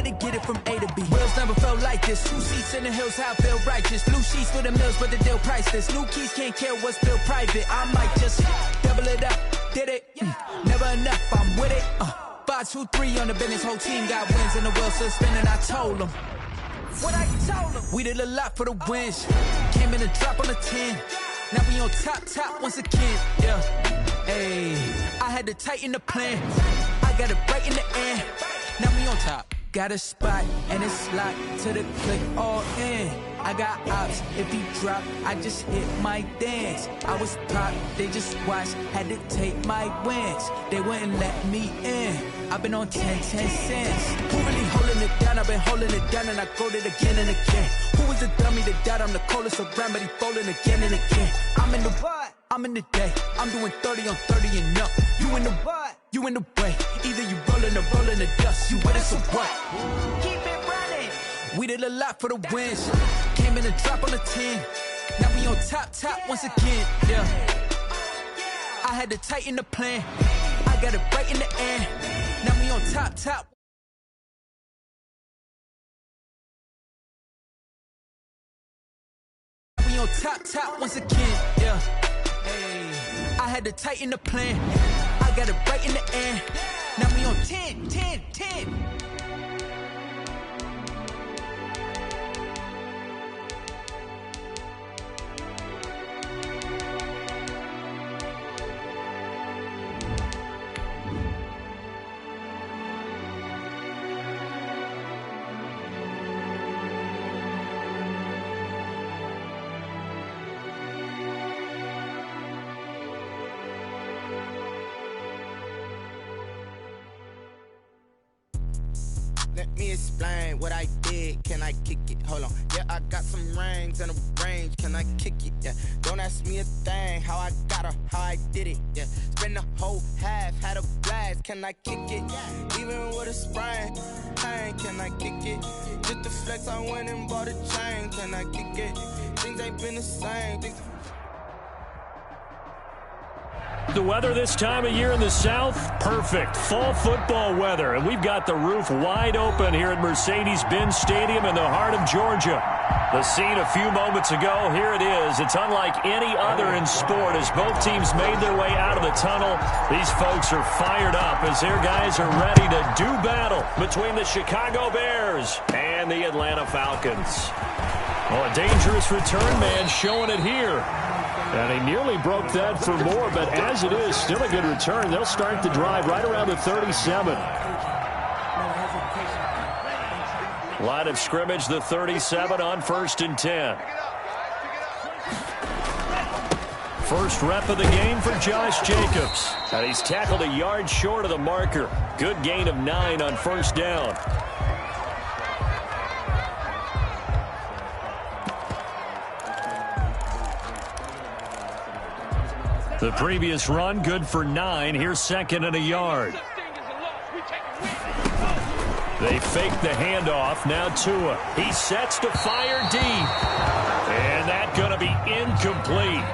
to get it from A to B. Wheels never felt like this. 2 seats in the hills, how I feel righteous. Blue sheets for the mills, but the deal priceless. New keys can't care what's still private. I might just double it up. Did it? Never enough, I'm with it. 5, 2, 3 on the business. Whole team got wins and the wheels still spinning. I told them. What I told them? We did a lot for the wins. Came in a drop on the 10. Now we on top once again. Yeah. Hey, I had to tighten the plan. I got it right in the air. Now we on top. Got a spot and it's locked to the click all in. I got ops, if he drop, I just hit my dance. I was pop, they just watched, had to take my wins. They wouldn't let me in. I've been on 10 cents. Who really holding it down? I've been holding it down and I go it again and again. Who was the dummy that died? I'm the coldest around, but he folding again and again. I'm in the what? I'm in the day. I'm doing 30 on 30 and up. You in the what? You in the way. Either you rolling or rolling the dust. You with us or what? Keep it running. We did a lot for the wins. Came in a drop on the 10. Now we on top once again. Yeah. I had to tighten the plan. I got it right in the air. Now we on top. We on top once again. Yeah. Hey. I had to tighten the plan. I got it right in the air. Now we on 10. Let me explain what I did. Can I kick it? Hold on. Yeah, I got some rings and a range. Can I kick it? Yeah. Don't ask me a thing. How I got her, how I did it. Yeah. Spend the whole half, had a blast. Can I kick it? Even with a sprain. Pain, can I kick it? Just the flex, I went and bought a chain. Can I kick it? Things ain't been the same. The weather this time of year in the South, perfect. Fall football weather, and we've got the roof wide open here at Mercedes-Benz Stadium in the heart of Georgia. The scene a few moments ago, here it is. It's unlike any other in sport as both teams made their way out of the tunnel. These folks are fired up as their guys are ready to do battle between the Chicago Bears and the Atlanta Falcons. Well, a dangerous return man showing it here. And he nearly broke that for more, but as it is, still a good return. They'll start the drive right around the 37. Line of scrimmage, the 37 on 1st and 10. First rep of the game for Josh Jacobs. And he's tackled a yard short of the marker. Good gain of 9 on 1st down. The previous run, good for 9. Here's 2nd and a yard. They fake the handoff. Now Tua. He sets to fire deep. And that's going to be incomplete.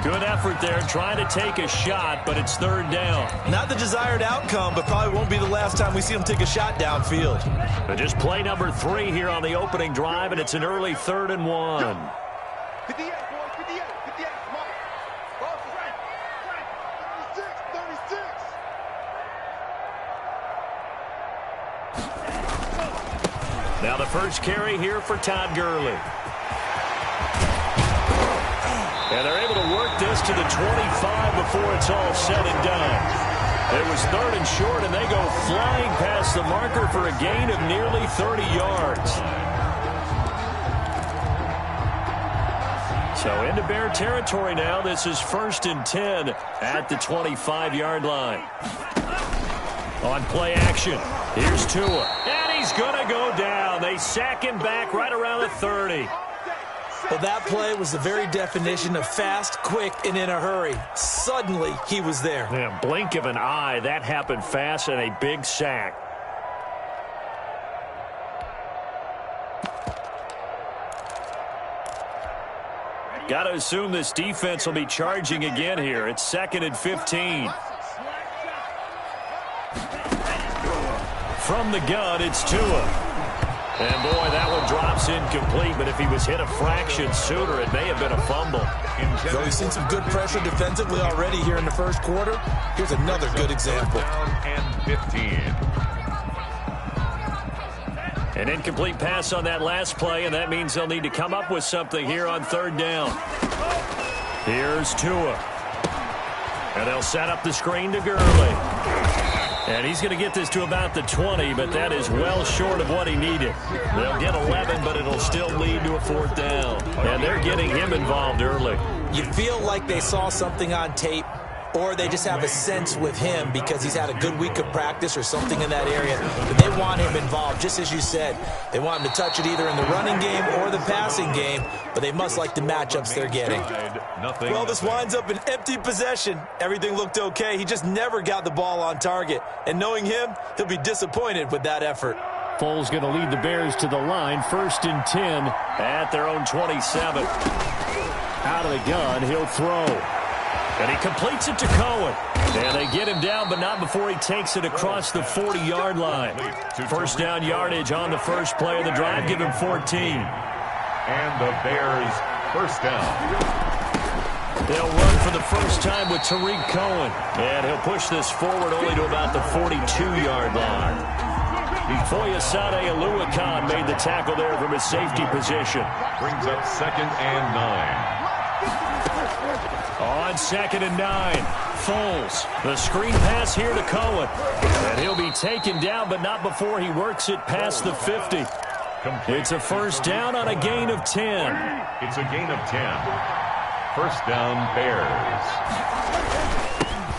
Good effort there trying to take a shot, but it's 3rd down. Not the desired outcome, but probably won't be the last time we see him take a shot downfield. And just play number 3 here on the opening drive, and it's an early 3rd and 1. Now the first carry here for Todd Gurley. And they're able to work this to the 25 before it's all said and done. It was 3rd and short, and they go flying past the marker for a gain of nearly 30 yards. So into Bear territory now. This is 1st and 10 at the 25-yard line. On play action, here's Tua. And he's going to go down. They sack him back right around the 30. Well, that play was the very definition of fast, quick, and in a hurry. Suddenly, he was there. Yeah, blink of an eye. That happened fast and a big sack. Got to assume this defense will be charging again here. It's 2nd and 15. from the gun, it's Tua. And, boy, that one drops incomplete, but if he was hit a fraction sooner, it may have been a fumble. So we've seen some good pressure defensively already here in the first quarter. Here's another good example. And 15. An incomplete pass on that last play, and that means they'll need to come up with something here on third down. Here's Tua. And they'll set up the screen to Gurley. And he's going to get this to about the 20, but that is well short of what he needed. They'll get 11, but it'll still lead to a fourth down. And they're getting him involved early. You feel like they saw something on tape, or they just have a sense with him because he's had a good week of practice or something in that area. But they want him involved, just as you said. They want him to touch it either in the running game or the passing game, but they must like the matchups they're getting. Well, this winds up an empty possession. Everything looked okay. He just never got the ball on target. And knowing him, he'll be disappointed with that effort. Foles going to lead the Bears to the line. 1st and 10 at their own 27. Out of the gun, he'll throw. And he completes it to Cohen. And they get him down, but not before he takes it across the 40-yard line. First down yardage on the first play of the drive. Give him 14. And the Bears first down. They'll run for the first time with Tariq Cohen. And he'll push this forward only to about the 42-yard line. Foyesade Oluwakan made the tackle there from his safety position. Brings up 2nd and 9. On 2nd and 9, Foles. The screen pass here to Cohen. And he'll be taken down, but not before he works it past the 50. It's a first down on a gain of 10. It's a gain of 10. First down, Bears.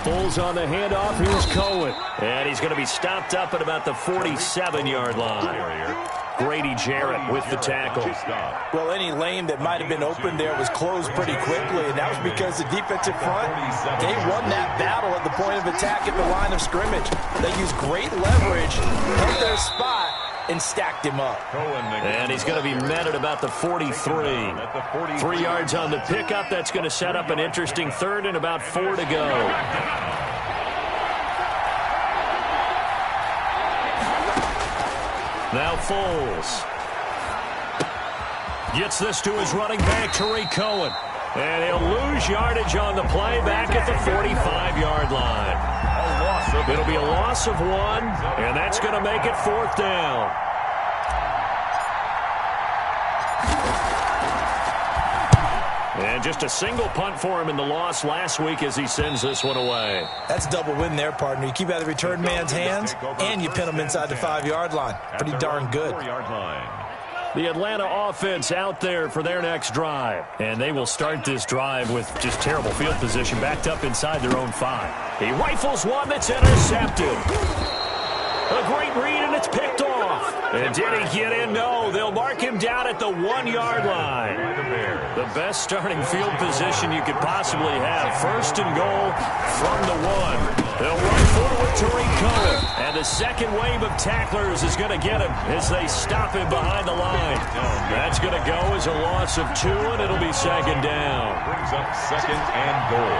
Foles on the handoff. Here's Cohen. And he's going to be stopped up at about the 47-yard line. Grady Jarrett with the tackle. Well, any lane that might have been open there was closed pretty quickly, and that was because the defensive front, they won that battle at the point of attack at the line of scrimmage. They used great leverage, held their spot, and stacked him up. And he's going to be met at about the 43. 3 yards on the pickup. That's going to set up an interesting third and about 4 to go. Now Foles gets this to his running back, Tariq Cohen. And he'll lose yardage on the play back at the 45-yard line. It'll be a loss of 1, and that's going to make it 4th down. And just a single punt for him in the loss last week as he sends this one away. That's a double win there, partner. You keep out of the return man's hands, and you pin him inside the 5-yard line. Pretty darn good. The Atlanta offense out there for their next drive. And they will start this drive with just terrible field position, backed up inside their own 5. He rifles one that's intercepted. A great read, and it's picked off. And did he get in? No. They'll mark him down at the 1-yard line. The best starting field position you could possibly have. 1st and goal from the 1. They'll run forward Tariq Cohen. And the second wave of tacklers is going to get him as they stop him behind the line. That's going to go as a loss of 2, and it'll be 2nd down. Brings up 2nd and goal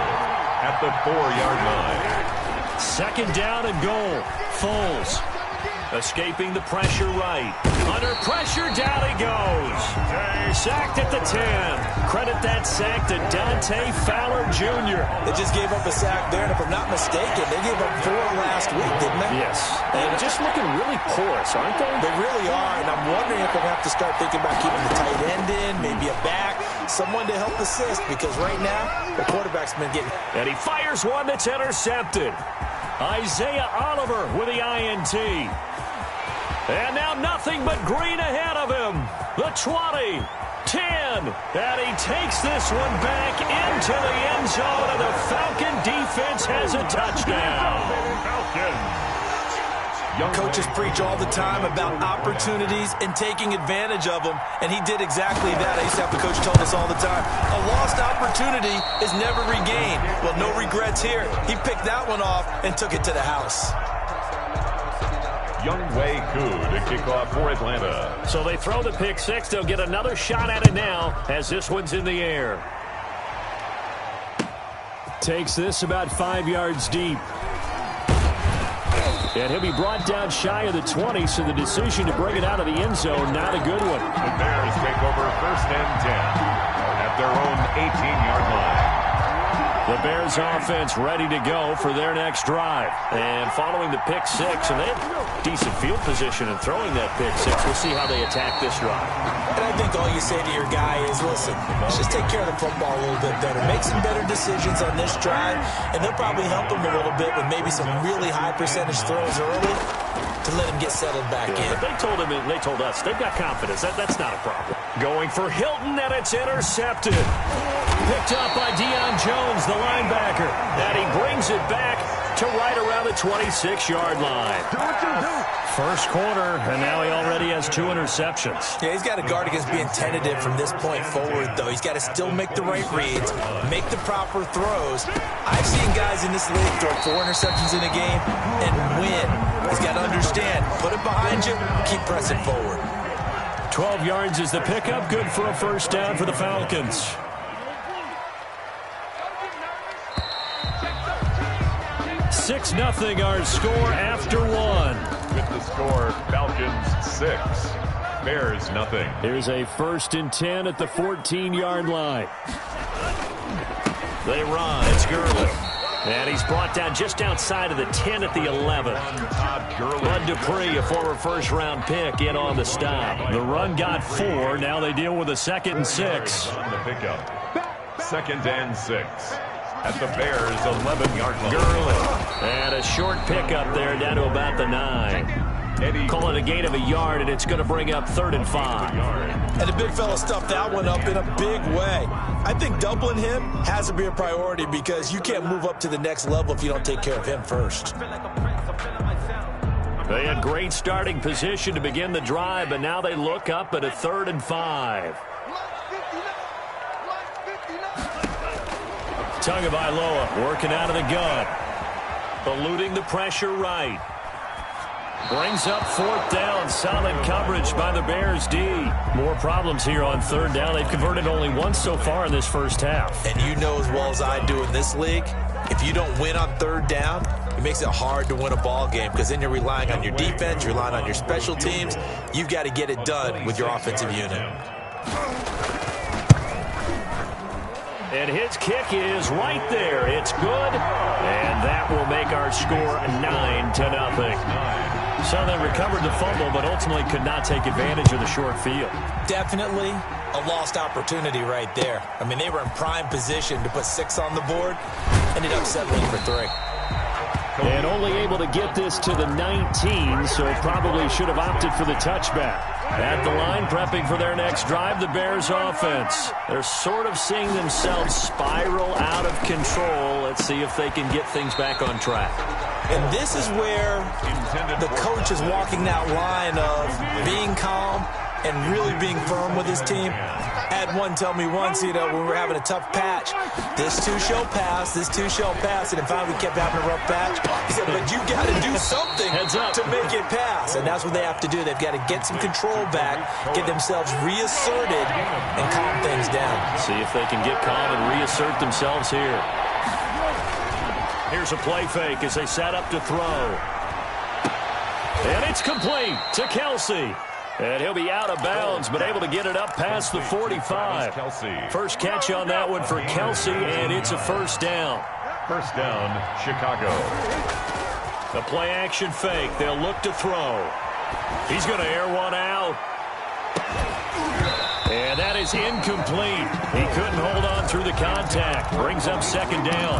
at the 4-yard line. 2nd down and goal. Foles escaping the pressure right. Under pressure, down he goes. Sacked at the 10. Credit that sack to Dante Fowler Jr. They just gave up a sack there, and if I'm not mistaken, they gave up 4 last week, didn't they? Yes. And just looking really porous, aren't they? They really are, and I'm wondering if they'll have to start thinking about keeping the tight end in, maybe a back, someone to help assist, because right now, the quarterback's been getting... And he fires one that's intercepted. Isaiah Oliver with the INT. And now nothing but green ahead of him. The 20, 10, and he takes this one back into the end zone, and the Falcon defense has a touchdown. Coaches preach all the time about opportunities and taking advantage of them, and he did exactly that. I used to have the coach tell us all the time, a lost opportunity is never regained. Well, no regrets here. He picked that one off and took it to the house. Younghoe Koo to kick off for Atlanta. So they throw the pick 6. They'll get another shot at it now as this one's in the air. Takes this about 5 yards deep. And he'll be brought down shy of the 20, so the decision to bring it out of the end zone, not a good one. The Bears take over 1st and 10 at their own 18-yard line. The Bears offense ready to go for their next drive. And following the pick six, and they have decent field position in throwing that pick six. We'll see how they attack this drive. And I think all you say to your guy is, listen, let's just take care of the football a little bit better. Make some better decisions on this drive, and they'll probably help him a little bit with maybe some really high percentage throws early to let him get settled back in. But they told him, and they told us, they've got confidence. That's not a problem. Going for Hilton, and it's intercepted. Picked up by Deion Jones, the linebacker. And he brings it back to right around the 26-yard line. First quarter, and now he already has 2 interceptions. Yeah, he's got to guard against being tentative from this point forward, though. He's got to still make the right reads, make the proper throws. I've seen guys in this league throw 4 interceptions in a game and win. He's got to understand, put it behind you, keep pressing forward. 12 yards is the pickup, good for a first down for the Falcons. 6-0 our score after 1. With the score, Falcons 6, Bears nothing. Here's a 1st and 10 at the 14-yard line. They run. It's Gurley. And he's brought down just outside of the 10 at the 11. Bud Dupree, a former first-round pick, in on the stop. The run got 4. Now they deal with a 2nd and 6. On the pickup. 2nd and 6. At the Bears' 11-yard line. Gurley. And a short pickup there down to about the 9. Call it a gain of a yard, and it's going to bring up 3rd and 5. And the big fella stuffed that one up in a big way. I think doubling him has to be a priority because you can't move up to the next level if you don't take care of him first. They had great starting position to begin the drive, but now they look up at a 3rd and 5. Tagovailoa working out of the gun. Eluding the pressure right. Brings up 4th down. Solid coverage by the Bears D. More problems here on 3rd down. They've converted only once so far in this first half. And you know as well as I do in this league, if you don't win on 3rd down, it makes it hard to win a ball game because then you're relying on your defense, you're relying on your special teams. You've got to get it done with your offensive unit. And his kick is right there. It's good. And that will make our score 9-0. So they recovered the fumble, but ultimately could not take advantage of the short field. Definitely a lost opportunity right there. I mean, they were in prime position to put 6 on the board. Ended up settling for 3. And only able to get this to the 19, so probably should have opted for the touchback. At the line, prepping for their next drive, the Bears offense. They're sort of seeing themselves spiral out of control. Let's see if they can get things back on track. And this is where the coach is walking that line of being calm and really being firm with his team. I had one tell me once, when we were having a tough patch, this too shall pass, this too shall pass, and finally we kept having a rough patch. He said, but you got to do something to make it pass, and that's what they have to do. They've got to get some control back, get themselves reasserted, and calm things down. See if they can get calm and reassert themselves here. Here's a play fake as they set up to throw. And it's complete to Kelce. And he'll be out of bounds, but able to get it up past the 45. First catch on that one for Kelce, and it's a first down. First down, Chicago. The play action fake. They'll look to throw. He's going to air one out. And that is incomplete. He couldn't hold on through the contact. Brings up 2nd down.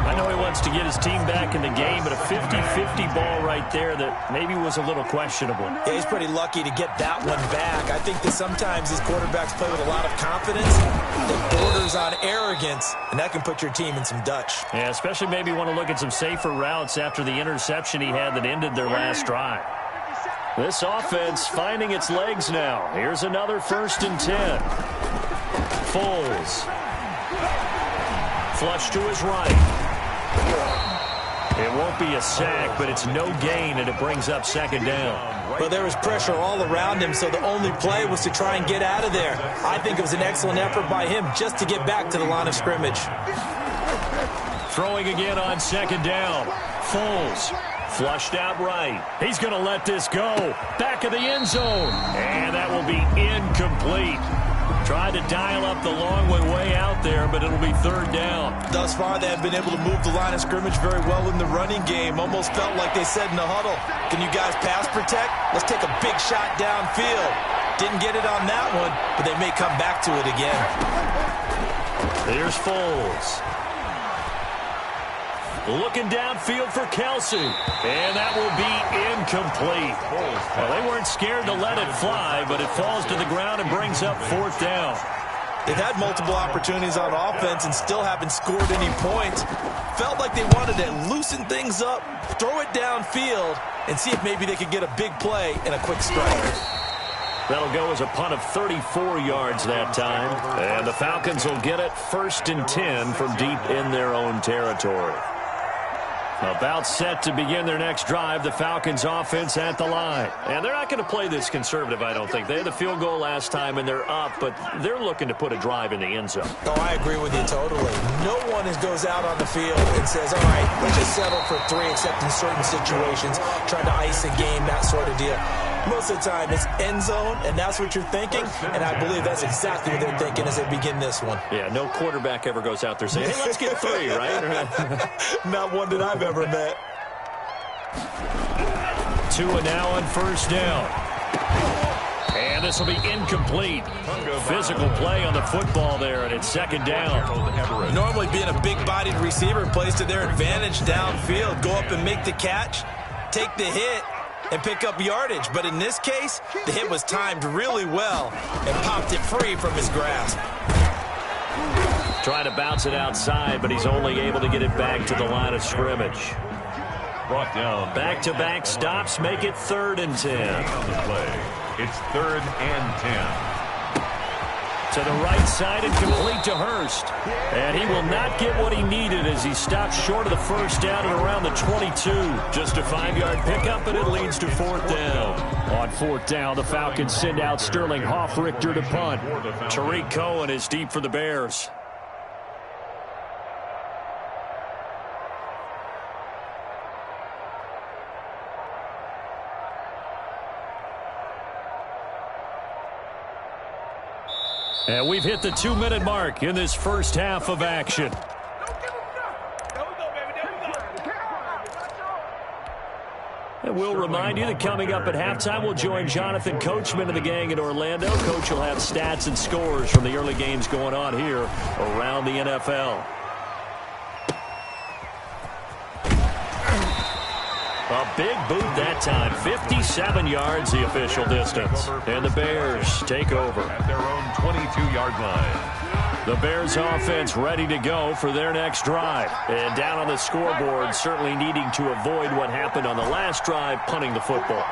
I know he wants to get his team back in the game, but a 50-50 ball right there that maybe was a little questionable. Yeah, he's pretty lucky to get that one back. I think that sometimes these quarterbacks play with a lot of confidence that borders on arrogance, and that can put your team in some Dutch. Yeah, especially maybe want to look at some safer routes after the interception he had that ended their last drive. This offense finding its legs now. Here's another 1st and 10. Foles. Flush to his right. It won't be a sack, but it's no gain, and it brings up 2nd down. Well, there was pressure all around him, so the only play was to try and get out of there. I think it was an excellent effort by him just to get back to the line of scrimmage. Throwing again on 2nd down. Foles Flushed out right. He's going to let this go. Back of the end zone. And that will be incomplete. Tried to dial up the long one way out there, but it'll be third down. Thus far, they have been able to move the line of scrimmage very well in the running game. Almost felt like they said in the huddle, can you guys pass protect? Let's take a big shot downfield. Didn't get it on that one, but they may come back to it again. Here's Foles. Looking downfield for Kelsey. And that will be incomplete. Well, they weren't scared to let it fly, but it falls to the ground and brings up fourth down. They've had multiple opportunities on offense and still haven't scored any points. Felt like they wanted to loosen things up, throw it downfield, and see if maybe they could get a big play and a quick strike. That'll go as a punt of 34 yards that time. And the Falcons will get it 1st and 10 from deep in their own territory. About set to begin their next drive, the Falcons offense at the line. And they're not going to play this conservative, I don't think. They had the field goal last time, and they're up, but they're looking to put a drive in the end zone. Oh, I agree with you totally. No one goes out on the field and says, all right, let's just settle for 3, except in certain situations, trying to ice a game, that sort of deal. Most of the time, it's end zone, and that's what you're thinking, and I believe that's exactly what they're thinking as they begin this one. Yeah, no quarterback ever goes out there saying, hey, let's get 3, right? Not one that I've ever met. Tua now on first down. And this will be incomplete. Physical play on the football there, and it's second down. Normally being a big-bodied receiver plays to their advantage downfield. Go up and make the catch, take the hit, and pick up yardage. But in this case, the hit was timed really well and popped it free from his grasp. Trying to bounce it outside, but he's only able to get it back to the line of scrimmage. Brought down. Back-to-back stops make it 3rd and 10. On the play. It's 3rd and 10. To the right side and complete to Hurst. And he will not get what he needed as he stops short of the first down at around the 22. Just a 5-yard pickup, and it leads to 4th down. On 4th down, the Falcons send out Sterling Hoffrichter to punt. Tariq Cohen is deep for the Bears. And we've hit the 2-minute mark in this first half of action. And we'll remind you that coming up at halftime, we'll join Jonathan Coachman and the gang in Orlando. Coach will have stats and scores from the early games going on here around the NFL. A big boot that time. 57 yards the official distance. And the Bears take over. At their own 22-yard line. The Bears offense ready to go for their next drive. And down on the scoreboard, certainly needing to avoid what happened on the last drive, punting the football.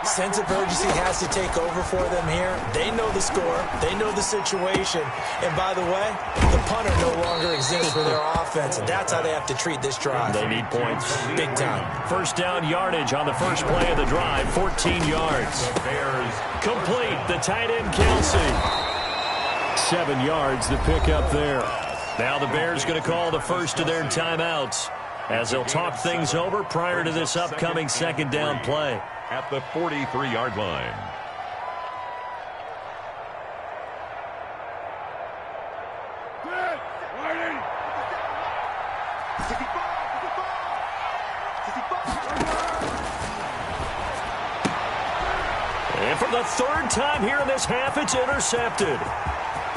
Sense of urgency has to take over for them here. They know the score. They know the situation. And by the way, the punter no longer exists for their offense. And that's how they have to treat this drive. They need points. Big time. First down yardage on the first play of the drive, 14 yards. The Bears Complete, the tight end Kelsey. 7 yards, the pickup there. Now the Bears going to call the first of their timeouts as they'll talk things over prior to this upcoming second down play. at the 43-yard line. And for the third time here in this half, it's intercepted.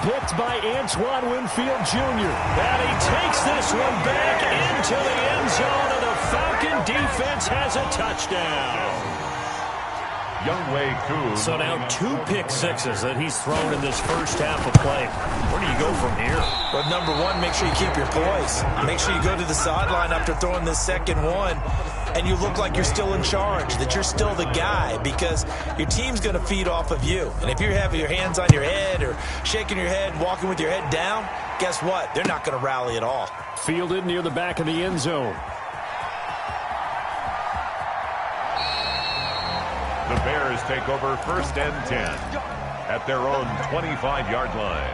Picked by Antoine Winfield Jr. And he takes this one back into the end zone, and the Falcon defense has a touchdown. Younghoe Koo. So now 2 pick sixes that he's thrown in this first half of play. Where do you go from here? Well, number one, make sure you keep your poise. Make sure you go to the sideline after throwing this second one, and you look like you're still in charge, that you're still the guy, because your team's going to feed off of you. And if you're having your hands on your head or shaking your head, walking with your head down, guess what? They're not going to rally at all. Fielded near the back of the end zone. The Bears take over 1st and 10 at their own 25-yard line.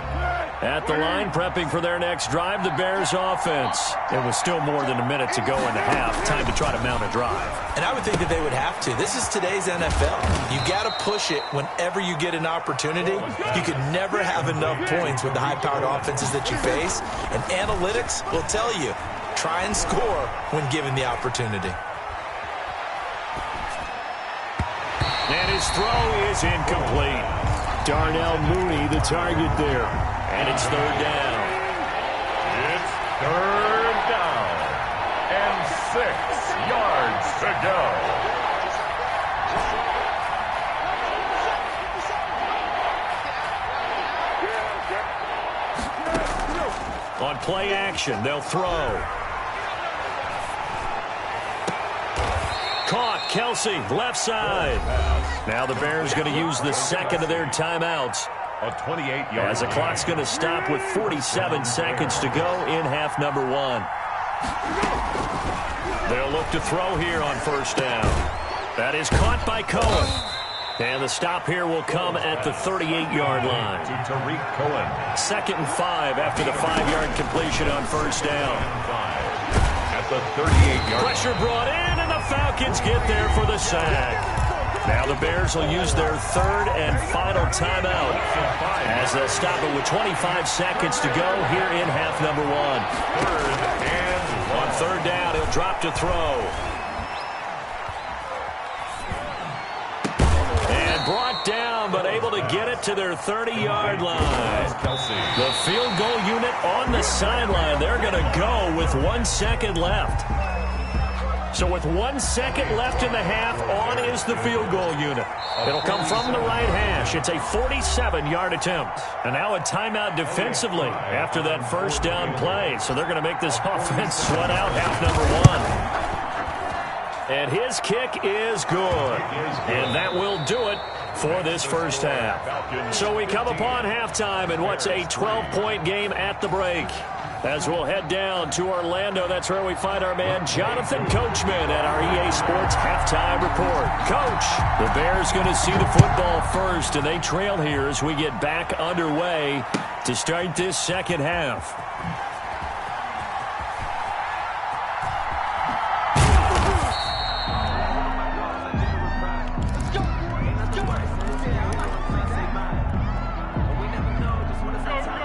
At the line, prepping for their next drive, the Bears offense. It was still more than a minute to go in the half. Time to try to mount a drive. And I would think that they would have to. This is today's NFL. You got to push it whenever you get an opportunity. You could never have enough points with the high-powered offenses that you face. And analytics will tell you, try and score when given the opportunity. And his throw is incomplete. Darnell Mooney, the target there. And it's third down. It's third down. And 6 yards to go. On play action, they'll throw. Caught, Kelsey, left side. Now the Bears going to use the second of their timeouts. A 28-yard as the clock's going to stop with 47 seconds to go in half number 1. They'll look to throw here on first down. That is caught by Cohen. And the stop here will come at the 38-yard line. To Tariq Cohen. 2nd and 5 after the 5-yard completion on first down. At the 38-yard. Pressure brought in, and the Falcons get there for the sack. Now the Bears will use their third and final timeout as they'll stop it with 25 seconds to go here in half number 1. Third and 1. On third down, he'll drop to throw. And brought down, but able to get it to their 30-yard line. The field goal unit on the sideline. They're going to go with 1 second left. So with 1 second left in the half, on is the field goal unit. It'll come from the right hash. It's a 47-yard attempt. And now a timeout defensively after that first down play. So they're going to make this offense sweat out half number 1. And his kick is good. And that will do it for this first half. So we come upon halftime in what's a 12-point game at the break. As we'll head down to Orlando, that's where we find our man Jonathan Coachman at our EA Sports Halftime Report. Coach, the Bears going to see the football first, and they trail here as we get back underway to start this second half.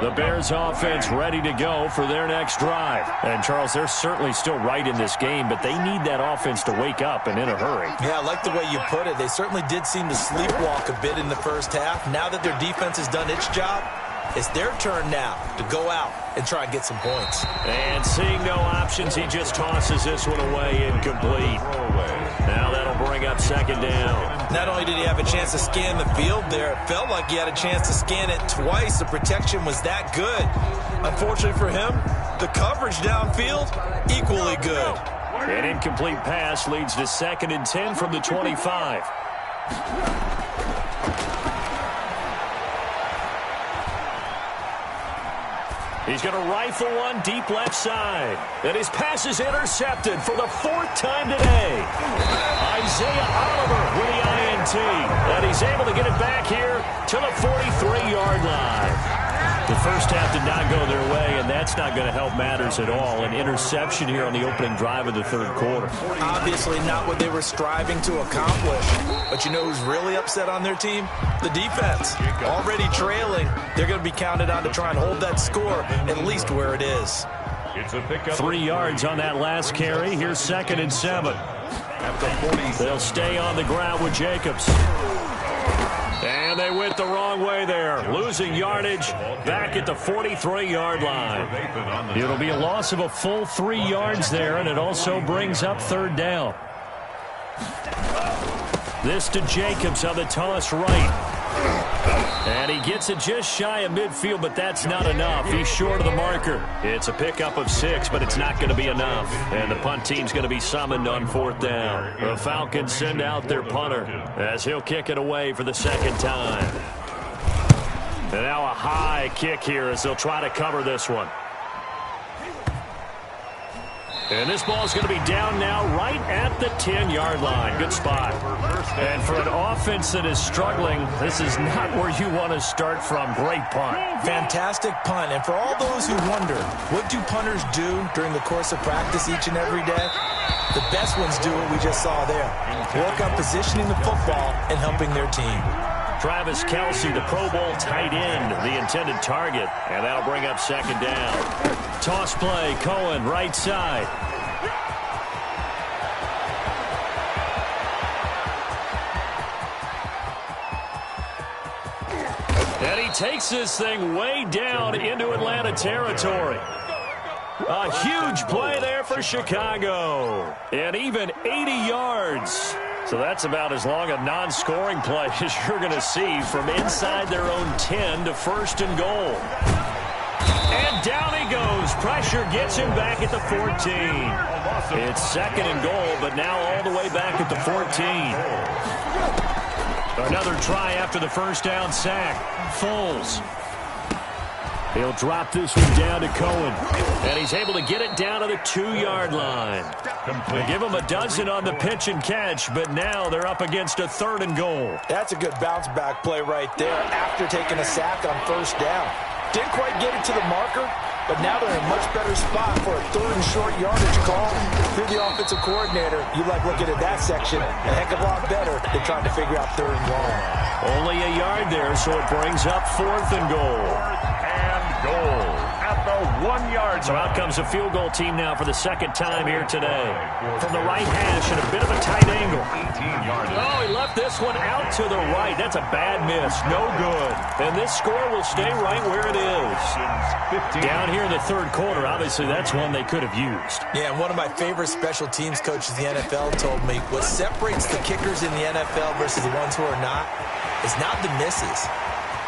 The Bears offense ready to go for their next drive. And, Charles, they're certainly still right in this game, but they need that offense to wake up and in a hurry. Yeah, I like the way you put it. They certainly did seem to sleepwalk a bit in the first half. Now that their defense has done its job, it's their turn now to go out and try and get some points. And seeing no options, he just tosses this one away incomplete. Now that'll bring up second down. Not only did he have a chance to scan the field there, it felt like he had a chance to scan it twice. The protection was that good. Unfortunately for him, the coverage downfield, equally good. An incomplete pass leads to 2nd and 10 from the 25. He's going to rifle one deep left side. And his pass is intercepted for the 4th time today. Isaiah Oliver with the INT. And he's able to get it back here to the 43-yard line. The first half did not go their way, and that's not going to help matters at all. An interception here on the opening drive of the third quarter. Obviously not what they were striving to accomplish. But you know who's really upset on their team? The defense. Already trailing. They're going to be counted on to try and hold that score at least where it is. It's a pickup. 3 yards on that last carry. Here's 2nd and 7. At the 40. They'll stay on the ground with Jacobs. And they went the wrong way there. Losing yardage back at the 43-yard line. It'll be a loss of a full 3 yards there, and it also brings up third down. This to Jacobs on the toss right. And he gets it just shy of midfield, but that's not enough. He's short of the marker. It's a pickup of 6, but it's not going to be enough. And the punt team's going to be summoned on 4th down. The Falcons send out their punter as he'll kick it away for the 2nd time. And now a high kick here as they'll try to cover this one. And this ball is going to be down now right at the 10-yard line. Good spot. And for an offense that is struggling, this is not where you want to start from. Great punt. Fantastic punt. And for all those who wonder, what do punters do during the course of practice each and every day? The best ones do what we just saw there. Work on positioning the football and helping their team. Travis Kelce, the Pro Bowl tight end, the intended target. And that'll bring up second down. Toss play, Cohen, right side. And he takes this thing way down into Atlanta territory. A huge play there for Chicago. And even 80 yards. So that's about as long a non-scoring play as you're going to see from inside their own 10 to first and goal. And down he goes. Pressure gets him back at the 14. It's second and goal, but now all the way back at the 14. Another try after the first down sack. Foles. He'll drop this one down to Cohen. And he's able to get it down to the 2-yard line. They give him a dozen on the pitch and catch, but now they're up against a third and goal. That's a good bounce back play right there after taking a sack on first down. Didn't quite get it to the marker, but now they're in a much better spot for a third and short yardage call. If you're the offensive coordinator, you like looking at that section a heck of a lot better than trying to figure out third and long. Only a yard there, so it brings up fourth and goal. Goal at the 1-yard line. So out comes a field goal team now for the second time here today. From the right hash and a bit of a tight angle. 18-yard line. Oh, he left this one out to the right. That's a bad miss. No good. And this score will stay right where it is. Down here in the third quarter, obviously that's one they could have used. Yeah, and one of my favorite special teams coaches in the NFL told me what separates the kickers in the NFL versus the ones who are not is not the misses.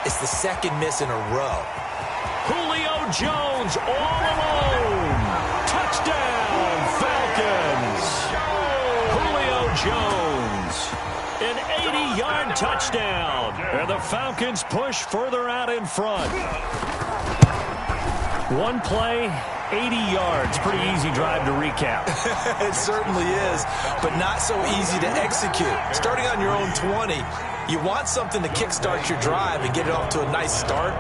It's the second miss in a row. Julio Jones all alone. Touchdown, Falcons. Julio Jones. An 80-yard touchdown. And the Falcons push further out in front. One play, 80 yards. Pretty easy drive to recap. It certainly is, but not so easy to execute. Starting on your own 20, you want something to kickstart your drive and get it off to a nice start.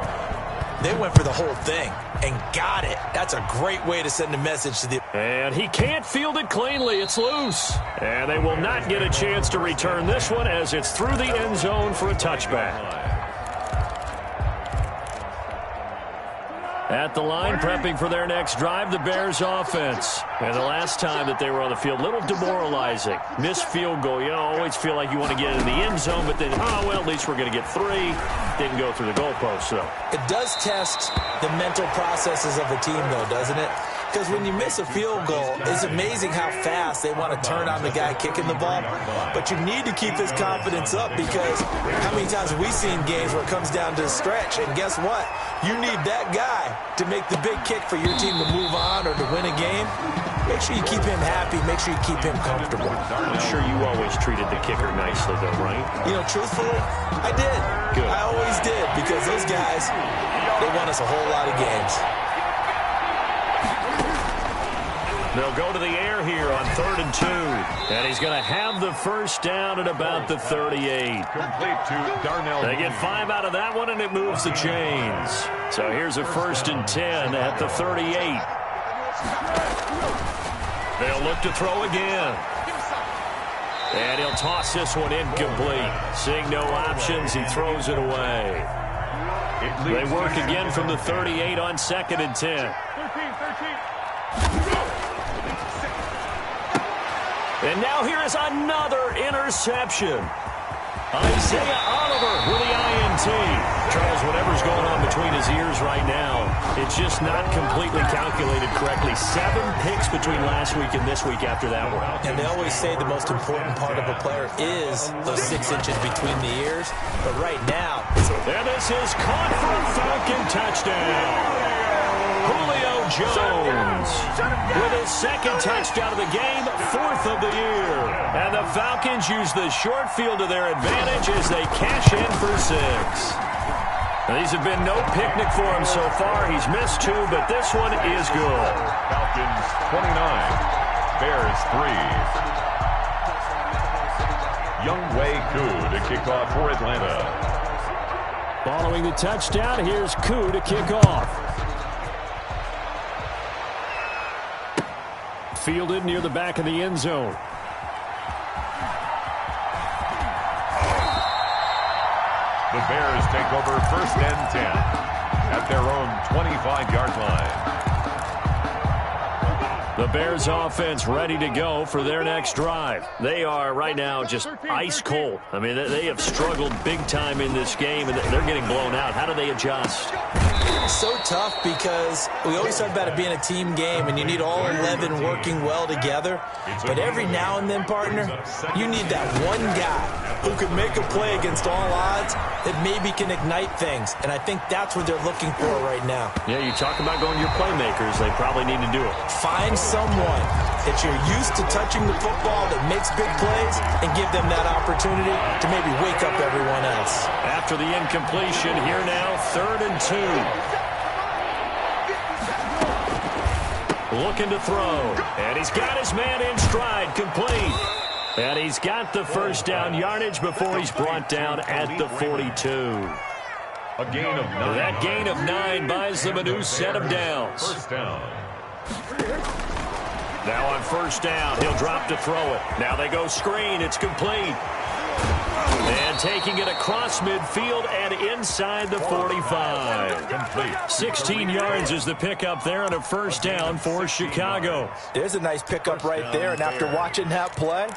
They went for the whole thing and got it. That's a great way to send a message to the... And he can't field it cleanly. It's loose. And they will not get a chance to return this one as it's through the end zone for a touchback. At the line, prepping for their next drive, the Bears offense. And the last time that they were on the field, a little demoralizing. Missed field goal. You always feel like you want to get in the end zone, but then, oh, well, at least we're going to get 3. Didn't go through the goalpost, though. It does test the mental processes of a team, though, doesn't it? Because when you miss a field goal, it's amazing how fast they want to turn on the guy kicking the ball. But you need to keep his confidence up because how many times have we seen games where it comes down to a stretch? And guess what? You need that guy to make the big kick for your team to move on or to win a game. Make sure you keep him happy. Make sure you keep him comfortable. I'm sure you always treated the kicker nicely, though, right? You know, truthfully, I did. Good. I always did because those guys, they won us a whole lot of games. They'll go to the air here on 3rd and 2. And he's going to have the first down at about the 38. Complete to Darnell. They get 5 out of that one, and it moves the chains. So here's a 1st and 10 at the 38. They'll look to throw again. And he'll toss this one incomplete. Seeing no options, he throws it away. They work again from the 38 on 2nd and 10. And now here is another interception. Isaiah Oliver with the INT. Charles, whatever's going on between his ears right now, it's just not completely calculated correctly. 7 picks between last week and this week after that one. And they always say the most important part of a player is those 6 inches between the ears. But right now... And this is caught for a Falcon touchdown. Julio Jones with his 2nd touchdown of the game, 4th of the year. And the Falcons use the short field to their advantage as they cash in for 6. These have been no picnic for him so far. He's missed 2, but this one is good. Falcons 29, Bears 3. Younghoe Koo to kick off for Atlanta. Following the touchdown, here's Koo to kick off. Fielded near the back of the end zone. The Bears take over 1st and 10 at their own 25-yard line. The Bears offense ready to go for their next drive. They are right now just ice cold. I mean, they have struggled big time in this game, and they're getting blown out. How do they adjust? So tough because we always talk about it being a team game, and you need all 11 working well together. But every now and then, partner, you need that one guy who can make a play against all odds that maybe can ignite things. And I think that's what they're looking for right now. Yeah, you talk about going to your playmakers. They probably need to do it. Find someone that you're used to touching the football that makes big plays and give them that opportunity to maybe wake up everyone else. After the incompletion, here now, 3rd and 2. Looking to throw. And he's got his man in stride, complete. And he's got the first down yardage before he's brought down at the 42. A gain of 9. That gain of 9 buys them a new set of downs. First down. Now on first down, he'll drop to throw it. Now they go screen. It's complete. And taking it across midfield and inside the 45. Complete. 16 yards is the pickup there on a first down for Chicago. There's a nice pickup right there, and after watching that play,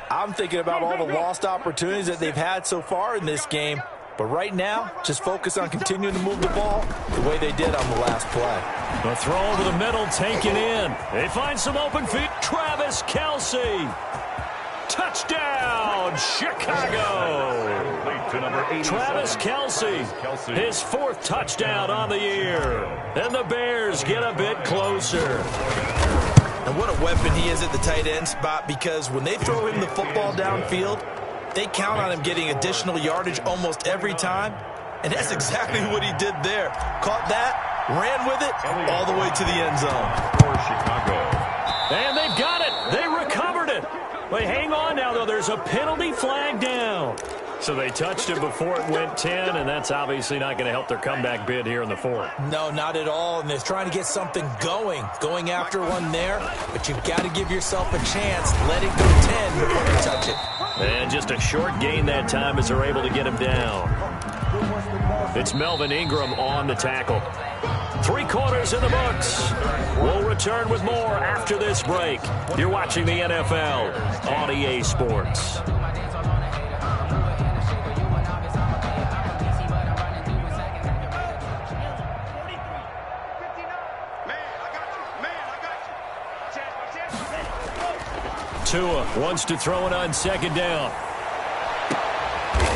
I'm thinking about all the lost opportunities that they've had so far in this game. But right now, just focus on continuing to move the ball the way they did on the last play. The throw over the middle taken in. They find some open feet. Travis Kelce. Touchdown, Chicago. Travis Kelce, his 4th touchdown on the year. And the Bears get a bit closer. And what a weapon he is at the tight end spot, because when they throw him the football downfield, they count on him getting additional yardage almost every time. And that's exactly what he did there. Caught that, ran with it, all the way to the end zone. For Chicago. And they've got it. They recovered it. But hang on now, though. There's a penalty flag down. So they touched it before it went 10, and that's obviously not going to help their comeback bid here in the 4th. No, not at all. And they're trying to get something going after one there. But you've got to give yourself a chance. Let it go 10 before you touch it. And just a short gain that time as they're able to get him down. It's Melvin Ingram on the tackle. 3 quarters in the books. We'll return with more after this break. You're watching the NFL on EA Sports. Tua wants to throw it on 2nd down.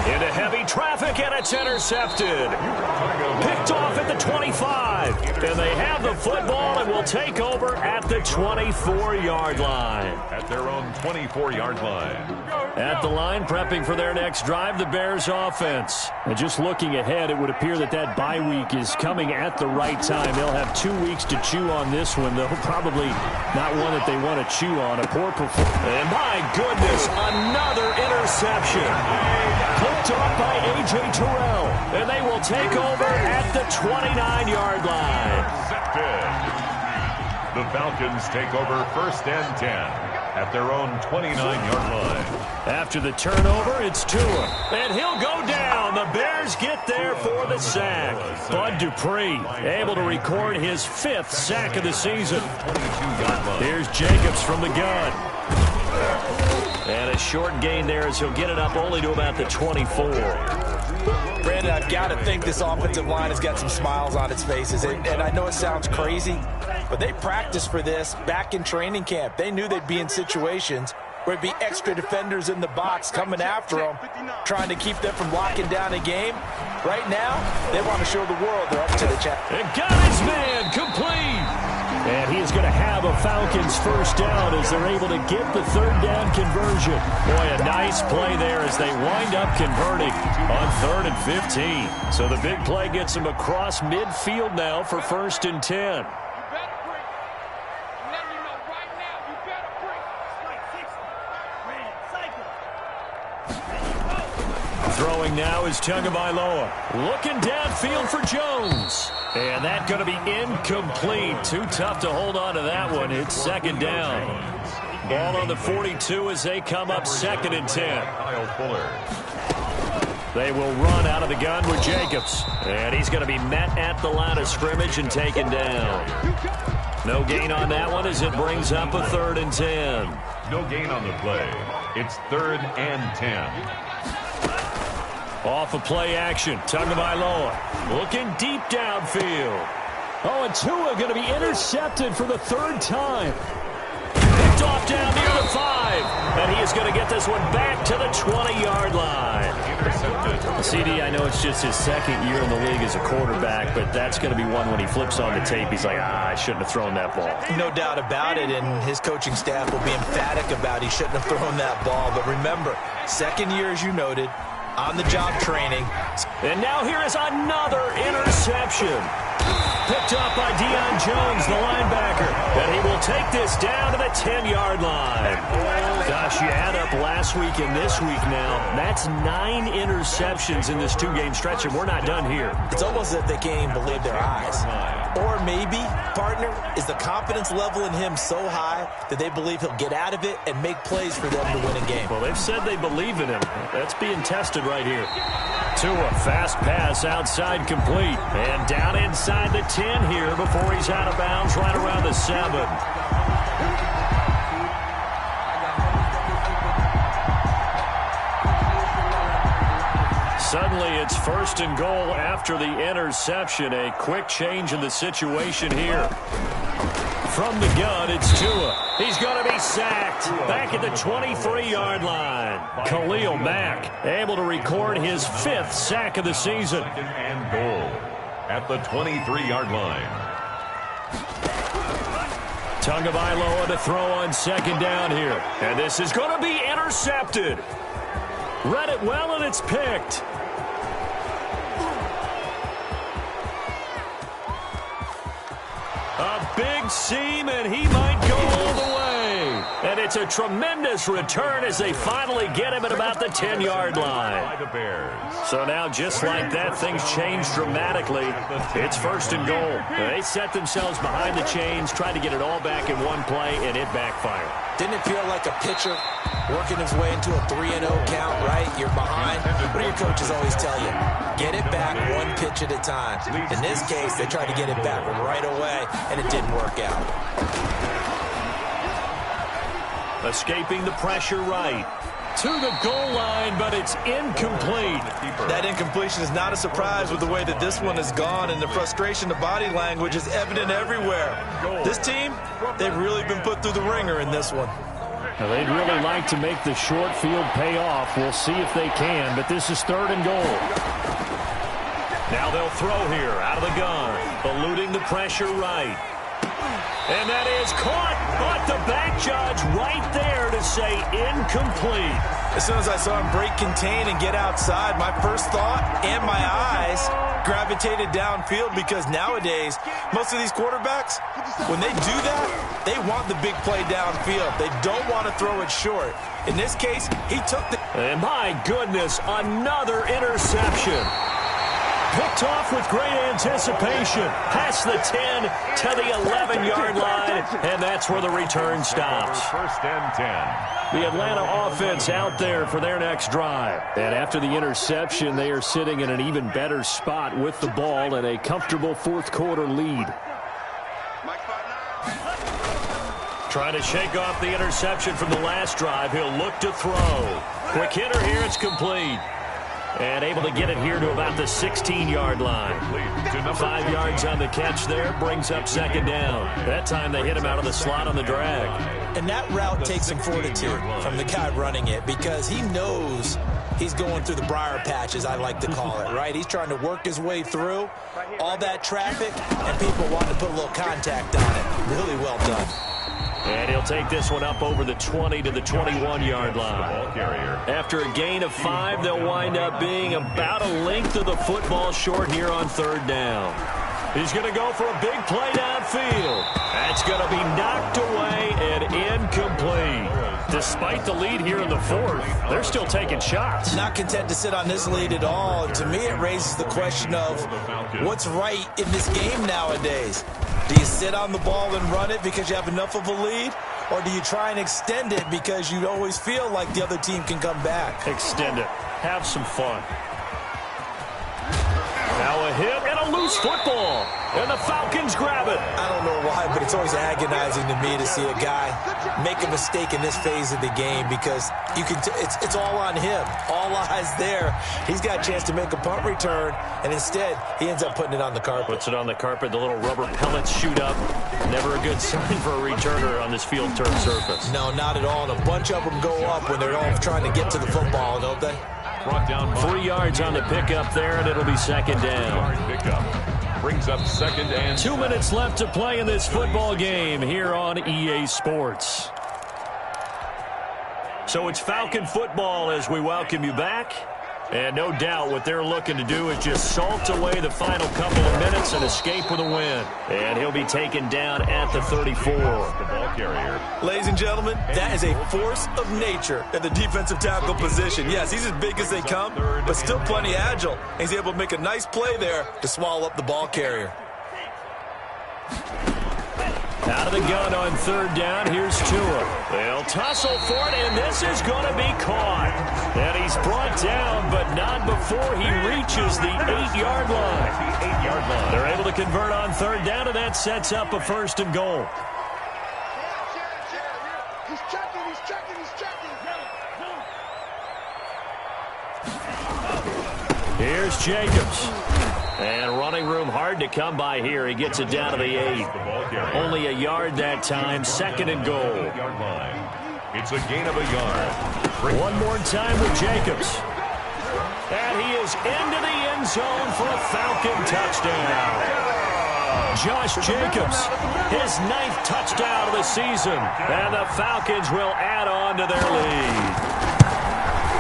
Into heavy traffic, and it's intercepted. Picked off at the 25. And they have the football and will take over at the 24-yard line. At their own 24-yard line. At the line, prepping for their next drive, the Bears offense. And just looking ahead, it would appear that that bye week is coming at the right time. They'll have 2 weeks to chew on this one, though. Probably not one that they want to chew on. A poor performance. And my goodness, another interception. Picked off by A.J. Terrell. And they will take over at the 29-yard line. The Falcons take over 1st and 10 at their own 29-yard line. After the turnover, it's Tua. And he'll go down. The Bears get there for the sack. Bud Dupree able to record his 5th sack of the season. 22-yard line. Here's Jacobs from the gun. And a short gain there as he'll get it up only to about the 24. Brandon, I've got to think this offensive line has got some smiles on its faces. And I know it sounds crazy, but they practiced for this back in training camp. They knew they'd be in situations where it'd be extra defenders in the box coming after them, trying to keep them from locking down a game. Right now, they want to show the world they're up to the challenge. And got his man complete. And he is going to have a Falcons first down as they're able to get the third down conversion. Boy, a nice play there as they wind up converting on 3rd and 15. So the big play gets them across midfield now for 1st and 10. Throwing now is Tagovailoa. Looking downfield for Jones. And that's going to be incomplete. Too tough to hold on to that one. It's 2nd down. Ball on the 42 as they come up 2nd and 10. They will run out of the gun with Jacobs. And he's going to be met at the line of scrimmage and taken down. No gain on that one as it brings up a 3rd and 10. No gain on the play. It's 3rd and 10. Off of play action, Tagovailoa looking deep downfield. Oh, and Tua going to be intercepted for the 3rd time. Picked off down near the 5. And he is going to get this one back to the 20-yard line. Intercepted. CD, I know it's just his 2nd year in the league as a quarterback, but that's going to be one when he flips on the tape. He's like, I shouldn't have thrown that ball. No doubt about it, and his coaching staff will be emphatic about he shouldn't have thrown that ball. But remember, 2nd year, as you noted, on-the-job training. And now here is another interception. Picked up by Deion Jones, the linebacker. And he will take this down to the 10-yard line. Gosh, you add up last week and this week now. That's 9 interceptions in this 2-game stretch, and we're not done here. It's almost as if they can't even believe their eyes. Or maybe, partner, is the confidence level in him so high that they believe he'll get out of it and make plays for them to win a game. Well, they've said they believe in him. That's being tested right here. Tua, fast pass outside complete. And down inside the 10 here before he's out of bounds right around the 7. Suddenly it's 1st and goal after the interception. A quick change in the situation here. From the gun, it's Tua. He's going to be sacked. Back at the 23-yard line. Khalil Mack able to record his 5th sack of the season. 2nd and goal at the 23-yard line. Tagovailoa to throw on 2nd down here. And this is going to be intercepted. Read it well, and it's picked. A big seam, and he might go all the way. And it's a tremendous return as they finally get him at about the 10-yard line. So now, just like that, things change dramatically. It's 1st and goal. They set themselves behind the chains, tried to get it all back in one play, and it backfired. Didn't it feel like a pitcher working his way into a 3-0 count, right? You're behind. What do your coaches always tell you? Get it back one pitch at a time. In this case, they tried to get it back right away, and it didn't work out. Escaping the pressure right. To the goal line, but it's incomplete. That incompletion is not a surprise with the way that this one has gone, and the frustration, the body language is evident everywhere. This team, they've really been put through the ringer in this one. Now, they'd really like to make the short field pay off. We'll see if they can, but this is 3rd and goal. Now they'll throw here out of the gun, eluding the pressure right. And that is caught, but the back judge right there to say incomplete. As soon as I saw him break contain and get outside, my first thought and my eyes gravitated downfield, because nowadays, most of these quarterbacks, when they do that, they want the big play downfield. They don't want to throw it short. In this case, he took the... And my goodness, another interception. Picked off with great anticipation. Past the 10 to the 11-yard line, and that's where the return stops. 1st and 10. The Atlanta offense out there for their next drive. And after the interception, they are sitting in an even better spot with the ball and a comfortable 4th quarter lead. Trying to shake off the interception from the last drive. He'll look to throw. Quick hitter here. It's complete. And able to get it here to about the 16-yard line. 5 yards on the catch there. Brings up 2nd down. That time they hit him out of the slot on the drag. And that route takes some fortitude from the guy running it, because he knows he's going through the briar patch, as I like to call it, right? He's trying to work his way through all that traffic, and people want to put a little contact on it. Really well done. And he'll take this one up over the 20 to the 21-yard line. After a gain of 5, they'll wind up being about a length of the football short here on 3rd down. He's going to go for a big play downfield. That's going to be knocked away and incomplete. Despite the lead here in the 4th, they're still taking shots. Not content to sit on this lead at all. To me, it raises the question of what's right in this game nowadays. Do you sit on the ball and run it because you have enough of a lead? Or do you try and extend it because you always feel like the other team can come back? Extend it. Have some fun. Now a hit and a loose football. And the Falcons grab it. I don't know why, but it's always agonizing to me to see a guy make a mistake in this phase of the game because you can. It's all on him. All eyes there. He's got a chance to make a punt return, and instead he ends up putting it on the carpet. Puts it on the carpet. The little rubber pellets shoot up. Never a good sign for a returner on this field turf surface. No, not at all. And a bunch of them go up when they're all trying to get to the football, don't they? Brought down 3 yards on the pickup there, and it'll be 2nd down. Pickup brings up 2nd and 2 minutes left to play in this football game here on EA Sports. So it's Falcon football as we welcome you back. And no doubt what they're looking to do is just salt away the final couple of minutes and escape with a win. And he'll be taken down at the 34. the ball carrier. Ladies and gentlemen, that is a force of nature at the defensive tackle position. Yes, he's as big as they come, but still plenty agile. He's able to make a nice play there to swallow up the ball carrier. Out of the gun on 3rd down, here's Tua. They'll tussle for it, and this is going to be caught. And he's brought down, but not before he reaches the 8-yard line. They're able to convert on 3rd down, and that sets up a 1st and goal. Here's Jacobs. And running room hard to come by here. He gets it down to the 8. Only a yard that time. 2nd and goal. It's a gain of a yard. One more time with Jacobs. And he is into the end zone for a Falcon touchdown. Josh Jacobs, his 9th touchdown of the season. And the Falcons will add on to their lead.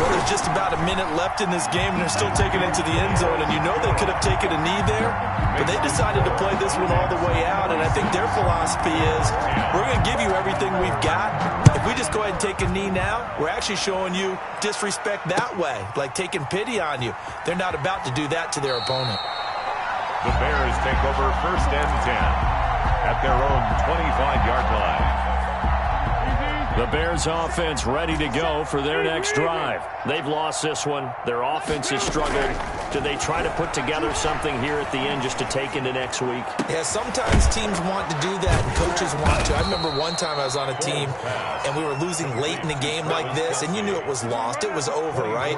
Well, there's just about a minute left in this game, and they're still taking it to the end zone. And you know they could have taken a knee there, but they decided to play this one all the way out. And I think their philosophy is, we're going to give you everything we've got. If we just go ahead and take a knee now, we're actually showing you disrespect that way, like taking pity on you. They're not about to do that to their opponent. The Bears take over 1st and 10 at their own 25-yard line. The Bears offense ready to go for their next drive. They've lost this one. Their offense has struggled. Do they try to put together something here at the end just to take into next week? Yeah, sometimes teams want to do that and coaches want to. I remember one time I was on a team and we were losing late in a game like this, and you knew it was lost. It was over, right?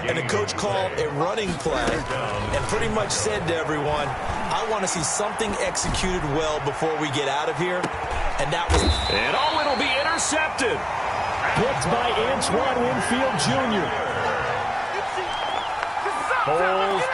And the coach called a running play and pretty much said to everyone, I want to see something executed well before we get out of here. And that was... And oh, it'll be intercepted. Picked by Antoine Winfield Jr. Holes